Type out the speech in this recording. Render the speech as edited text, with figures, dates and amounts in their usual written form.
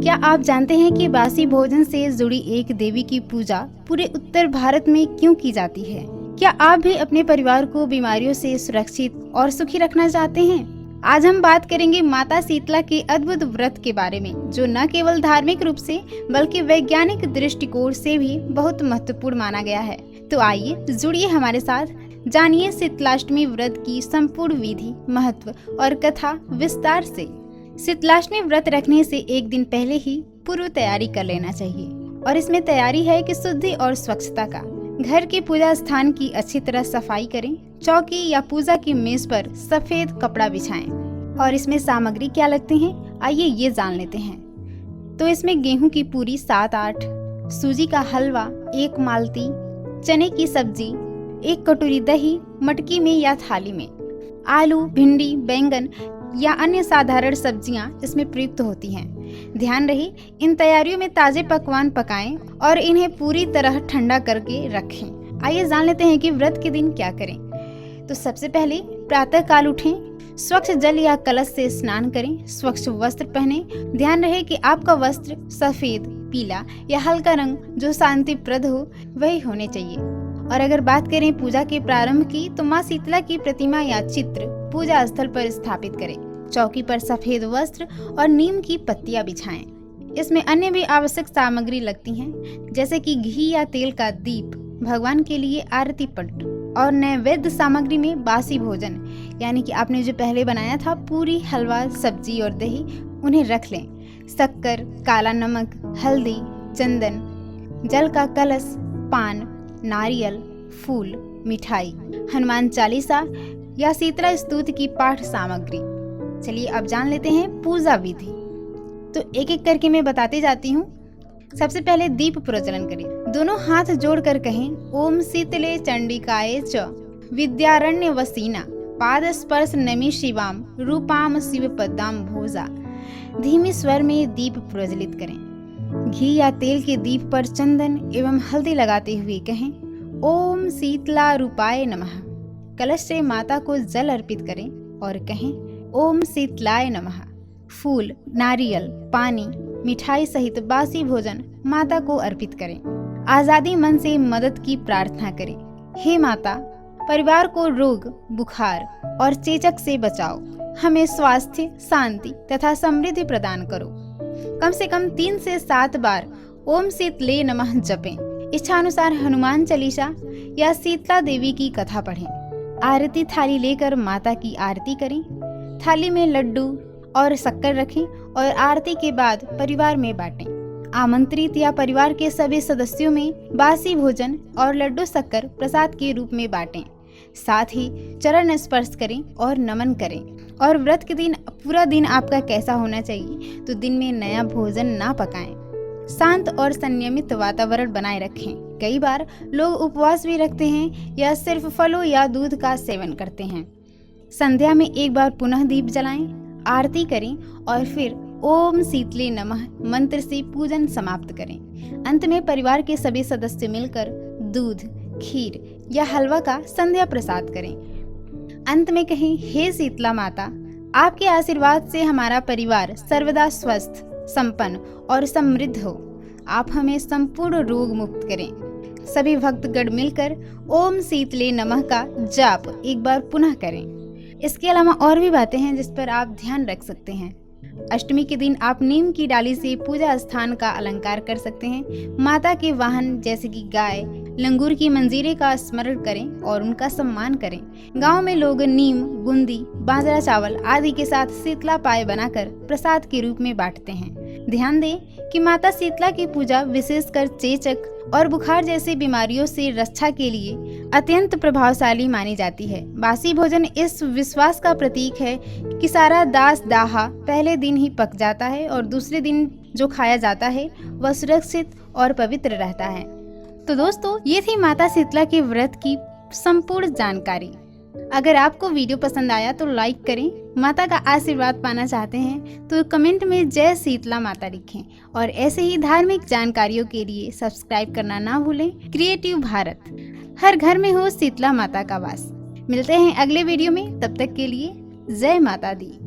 क्या आप जानते हैं कि बासी भोजन से जुड़ी एक देवी की पूजा पूरे उत्तर भारत में क्यों की जाती है? क्या आप भी अपने परिवार को बीमारियों से सुरक्षित और सुखी रखना चाहते हैं? आज हम बात करेंगे माता शीतला के अद्भुत व्रत के बारे में, जो न केवल धार्मिक रूप से बल्कि वैज्ञानिक दृष्टिकोण से भी बहुत महत्वपूर्ण माना गया है। तो आइए जुड़िए हमारे साथ, जानिए शीतलाष्टमी व्रत की संपूर्ण विधि, महत्व और कथा विस्तार से। शीतलाष्टमी व्रत रखने से एक दिन पहले ही पूर्व तैयारी कर लेना चाहिए, और इसमें तैयारी है कि शुद्धि और स्वच्छता का। घर के पूजा स्थान की अच्छी तरह सफाई करें, चौकी या पूजा की मेज पर सफेद कपड़ा बिछाएं। और इसमें सामग्री क्या लगती हैं, आइए ये जान लेते हैं। तो इसमें गेहूं की पूरी 7-8, सूजी का हलवा 1 माल्टी, चने की सब्जी 1 कटोरी दही मटकी में या थाली में, आलू, भिंडी, बैंगन या अन्य साधारण सब्जियां इसमें प्रयुक्त होती हैं। ध्यान रहे, इन तैयारियों में ताजे पकवान पकाएं और इन्हें पूरी तरह ठंडा करके रखें। आइए जान लेते हैं कि व्रत के दिन क्या करें। तो सबसे पहले प्रातः काल उठें, स्वच्छ जल या कलश से स्नान करें, स्वच्छ वस्त्र पहने। ध्यान रहे कि आपका वस्त्र सफेद, पीला या हल्का रंग जो शांतिप्रद हो वही होने चाहिए। और अगर बात करें पूजा के प्रारंभ की, तो माँ शीतला की प्रतिमा या चित्र पूजा स्थल पर स्थापित करें। चौकी पर सफेद वस्त्र और नीम की पत्तियां बिछाएं। इसमें अन्य भी आवश्यक सामग्री लगती हैं, जैसे कि घी या तेल का दीप, भगवान के लिए आरती पट, और नैवेद्य सामग्री में बासी भोजन, यानी कि आपने जो पहले बनाया था पूरी, हलवा, सब्जी और दही, उन्हें रख लें। शक्कर, काला नमक, हल्दी, चंदन, जल का कलश, पान, नारियल, फूल, मिठाई, हनुमान चालीसा या शीतला स्तुति की पाठ सामग्री। चलिए अब जान लेते हैं पूजा विधि। तो एक एक करके मैं बताती जाती हूँ। सबसे पहले दीप प्रज्वलन करें। दोनों हाथ जोड़कर कहें, ओम शीतले चंडिकाय च विद्यारण्य वसीना पाद स्पर्श नमि शिवाम रूपाम शिव पदाम भोजा। धीमे स्वर में दीप प्रज्वलित करें। घी या तेल के दीप पर चंदन एवं हल्दी लगाते हुए कहें, ओम शीतला रूपाय नमः। कलश से माता को जल अर्पित करें और कहें, ओम शीतलाय नमः। फूल, नारियल, पानी, मिठाई सहित बासी भोजन माता को अर्पित करें। आजादी मन से मदद की प्रार्थना करें। हे माता, परिवार को रोग, बुखार और चेचक से बचाओ। हमें स्वास्थ्य, शांति तथा समृद्धि प्रदान करो। कम से कम 3 से 7 बार ओम शीतले नमः जपें। इच्छानुसार हनुमान चालीसा या शीतला देवी की कथा पढ़ें। आरती थाली लेकर माता की आरती करें। थाली में लड्डू और शक्कर रखें और आरती के बाद परिवार में बांटें। आमंत्रित या परिवार के सभी सदस्यों में बासी भोजन और लड्डू शक्कर प्रसाद के रूप में बांटें। साथ ही चरण स्पर्श करें और नमन करें। और व्रत के दिन पूरा दिन आपका कैसा होना चाहिए, तो दिन में नया भोजन ना पकाएं। शांत और संयमित वातावरण बनाए रखें। कई बार लोग उपवास भी रखते हैं या सिर्फ फलों या दूध का सेवन करते हैं। संध्या में एक बार पुनः दीप जलाएं, आरती करें और फिर ओम शीतले नमः मंत्र से पूजन समाप्त करें। अंत में परिवार के सभी सदस्य मिलकर दूध, खीर या हलवा का संध्या प्रसाद करें। अंत में कहें, हे शीतला माता, आपके आशीर्वाद से हमारा परिवार सर्वदा स्वस्थ, संपन्न और समृद्ध हो। आप हमें संपूर्ण रोग मुक्त करें। सभी भक्तगण मिलकर ओम शीतले नमः का जाप एक बार पुनः करें। इसके अलावा और भी बातें हैं जिस पर आप ध्यान रख सकते हैं। अष्टमी के दिन आप नीम की डाली से पूजा स्थान का अलंकार कर सकते हैं। माता के वाहन जैसे कि गाय, लंगूर की मंजीरे का स्मरण करें और उनका सम्मान करें। गांव में लोग नीम, गुंदी, बाजरा चावल आदि के साथ शीतला पाए बनाकर प्रसाद के रूप में बांटते हैं। ध्यान दें कि माता शीतला की पूजा विशेषकर चेचक और बुखार जैसी बीमारियों से रक्षा के लिए अत्यंत प्रभावशाली मानी जाती है। बासी भोजन इस विश्वास का प्रतीक है कि सारा दास दाहा पहले दिन ही पक जाता है और दूसरे दिन जो खाया जाता है वह सुरक्षित और पवित्र रहता है। तो दोस्तों, ये थी माता शीतला के व्रत की संपूर्ण जानकारी। अगर आपको वीडियो पसंद आया तो लाइक करें। माता का आशीर्वाद पाना चाहते हैं तो कमेंट में जय शीतला माता लिखें। और ऐसे ही धार्मिक जानकारियों के लिए सब्सक्राइब करना ना भूलें। क्रिएटिव भारत, हर घर में हो शीतला माता का वास। मिलते हैं अगले वीडियो में, तब तक के लिए जय माता दी।